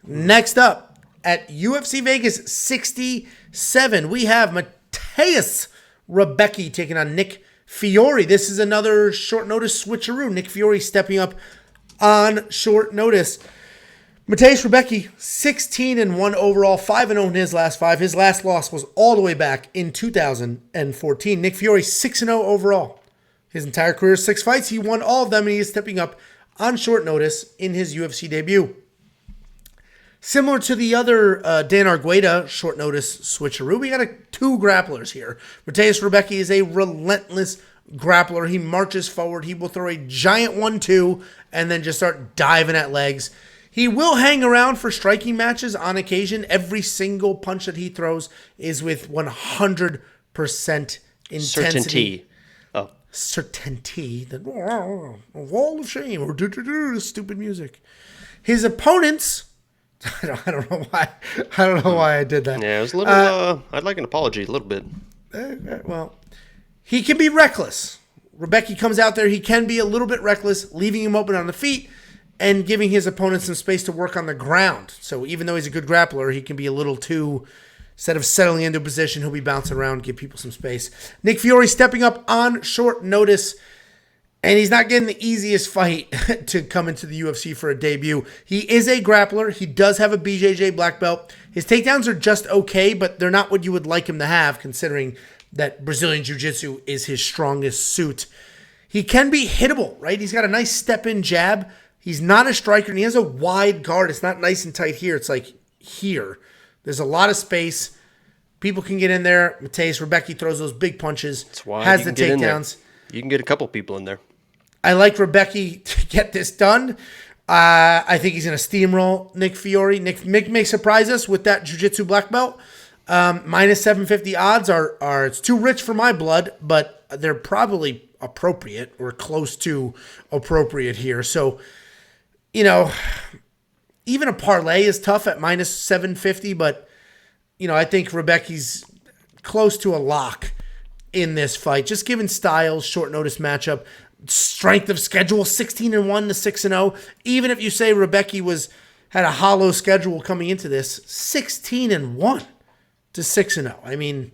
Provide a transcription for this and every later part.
Next up, at UFC Vegas 67, we have Mateusz Rebecki taking on Nick Fiore. This is another short notice switcheroo. Nick Fiore stepping up on short notice. Mateusz Rebecki, 16-1 overall, 5-0 in his last 5. His last loss was all the way back in 2014. Nick Fiore, 6-0 overall. His entire career, 6 fights. He won all of them, and he is stepping up on short notice in his UFC debut. Similar to the other Dan Argueta short notice switcheroo, we got two grapplers here. Mateusz Rebecki is a relentless grappler. He marches forward. He will throw a giant 1-2 and then just start diving at legs. He will hang around for striking matches on occasion. Every single punch that he throws is with 100% intensity. Certainty. Oh. Certainty. A wall of shame. Or stupid music. His opponents... I don't know why. I don't know why I did that. Yeah, it was a little. I'd like an apology, a little bit. Well, he can be reckless. Rebecki comes out there. He can be a little bit reckless, leaving him open on the feet and giving his opponent some space to work on the ground. So even though he's a good grappler, he can be a little too. Instead of settling into a position, he'll be bouncing around, give people some space. Nick Fiore stepping up on short notice. And he's not getting the easiest fight to come into the UFC for a debut. He is a grappler. He does have a BJJ black belt. His takedowns are just okay, but they're not what you would like him to have, considering that Brazilian Jiu-Jitsu is his strongest suit. He can be hittable, right? He's got a nice step-in jab. He's not a striker, and he has a wide guard. It's not nice and tight here. It's like here. There's a lot of space. People can get in there. Mateusz Rebecki throws those big punches. That's why has the takedowns. You can get a couple people in there. I like Rebecki to get this done. I think he's going to steamroll Nick Fiore. Nick may surprise us with that jiu-jitsu black belt. Minus 750 odds are it's too rich for my blood, but they're probably appropriate or close to appropriate here. So, even a parlay is tough at minus 750, but, I think Rebecki's close to a lock in this fight. Just given Styles' short notice matchup, strength of schedule, 16-1 to 6-0. Even if you say Rebecki had a hollow schedule coming into this, 16-1 to 6-0. I mean,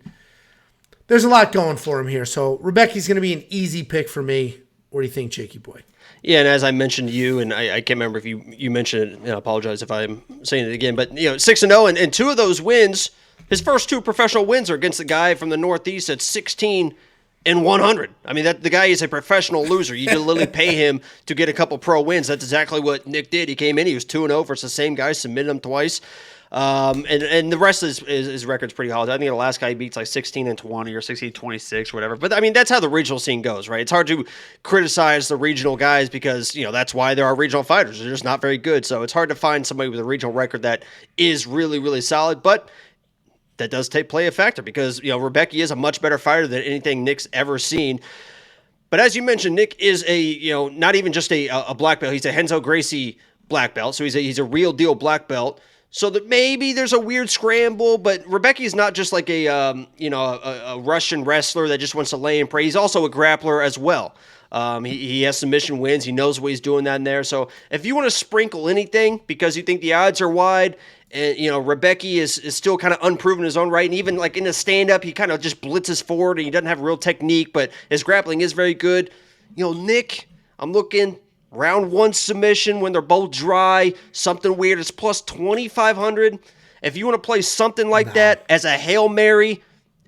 there's a lot going for him here. So Rebecki's going to be an easy pick for me. What do you think, Jakey boy? Yeah, and as I mentioned to you, and I can't remember if you mentioned it, and I apologize if I'm saying it again, but 6-0, and two of those wins, his first two professional wins are against the guy from the Northeast at 16-100. I mean, the guy is a professional loser. You can literally pay him to get a couple pro wins. That's exactly what Nick did. He came in, he was 2-0 versus the same guy, submitted him twice. And the rest of his record's pretty hard. I think the last guy he beats like 16-20 or 16-26 or whatever. But I mean, that's how the regional scene goes, right? It's hard to criticize the regional guys because, that's why there are regional fighters. They're just not very good. So it's hard to find somebody with a regional record that is really, really solid. But that does play a factor because, Rebecki is a much better fighter than anything Nick's ever seen. But as you mentioned, Nick is not even just a black belt. He's a Renzo Gracie black belt. So he's a real deal black belt. So that maybe there's a weird scramble, but Rebecki is not just like a Russian wrestler that just wants to lay and pray. He's also a grappler as well. He has submission wins. He knows what he's doing down there. So if you want to sprinkle anything because you think the odds are wide, and Rebecki is still kind of unproven in his own right, and even like in the stand-up, he kind of just blitzes forward and he doesn't have real technique, but his grappling is very good. Nick, I'm looking round one submission when they're both dry, something weird. It's plus 2,500. If you want to play something like that as a Hail Mary,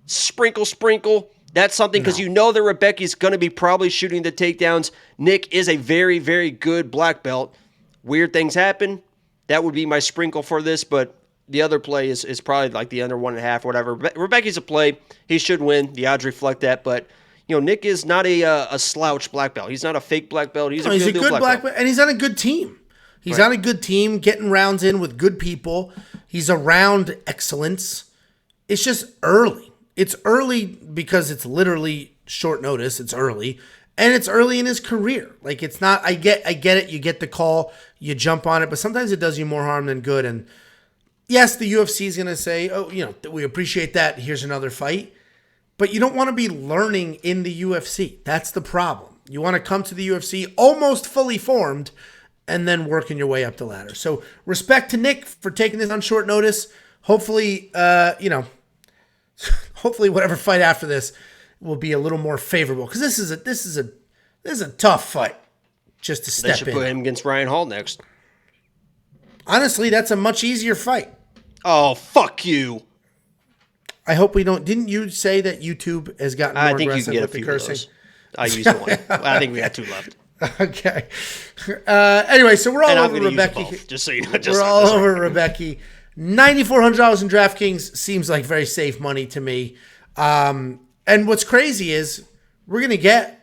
sprinkle, that's something because that Rebecki's going to be probably shooting the takedowns. Nick is a very, very good black belt. Weird things happen. That would be my sprinkle for this, but the other play is probably like the under 1.5 or whatever. Rebecki's a play. He should win. The odds reflect that, but Nick is not a slouch black belt. He's not a fake black belt. He's a good black belt. And he's on a good team. He's on a good team, getting rounds in with good people. He's around excellence. It's just early. It's early because it's literally short notice. It's early. And it's early in his career. Like, it's not, I get it. You get the call, you jump on it, but sometimes it does you more harm than good. And yes, the UFC is going to say, we appreciate that. Here's another fight. But you don't want to be learning in the UFC. That's the problem. You want to come to the UFC almost fully formed and then working your way up the ladder. So respect to Nick for taking this on short notice. Hopefully, hopefully whatever fight after this will be a little more favorable, because this is a tough fight just to step in. They should put him against Ryan Hall next. Honestly, that's a much easier fight. Oh, fuck you. I hope we don't. Didn't you say that YouTube has gotten more aggressive with the cursing? I used one. I think we got 2 left. Okay. Anyway, so we're all over Rebecki. Just so you know. We're all over Rebecki. $9,400 in DraftKings seems like very safe money to me. And what's crazy is we're going to get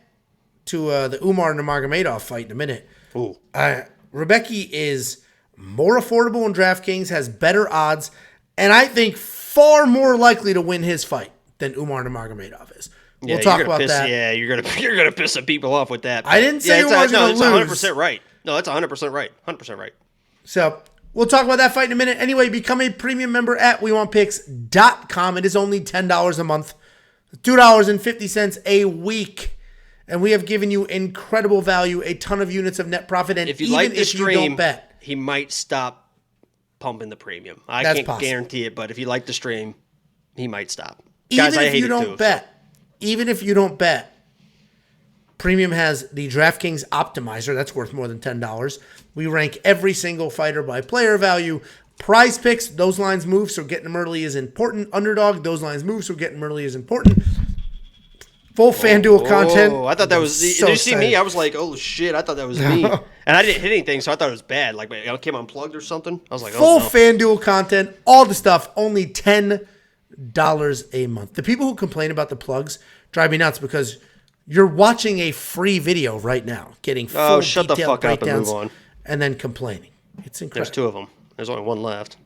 to the Umar Nurmagomedov fight in a minute. Ooh. Rebecki is more affordable in DraftKings, has better odds, and I think far more likely to win his fight than Umar Nurmagomedov is. We'll talk about that. Yeah, you're gonna piss some people off with that. I didn't say Umar's going to lose. It's 100% right. No, that's 100% right. 100% right. So we'll talk about that fight in a minute. Anyway, become a premium member at WeWantPicks.com. It is only $10 a month, $2.50 a week. And we have given you incredible value, a ton of units of net profit. And if you even like the if stream, you don't bet, he might stop pumping the premium. I That's can't possible. guarantee it, but if you like the stream, he might stop. Even Guys, I if hate you it don't too, bet, even if you don't bet, Premium has the DraftKings Optimizer. That's worth more than $10. We rank every single fighter by player value. Prize Picks, those lines move, so getting them early is important. Underdog, those lines move, so getting them early is important. Full FanDuel content. Oh, I thought that was... So did you see me? excited. I was like, oh, shit, I thought that was me. And I didn't hit anything, so I thought it was bad. Like, it came unplugged or something. I was like, Full oh, no. FanDuel content, all the stuff, only $10 a month. The people who complain about the plugs drive me nuts because you're watching a free video right now, getting full shut the detailed fuck up and breakdowns, move on. and then complaining. It's incredible. There's 2 of them. There's only 1 left.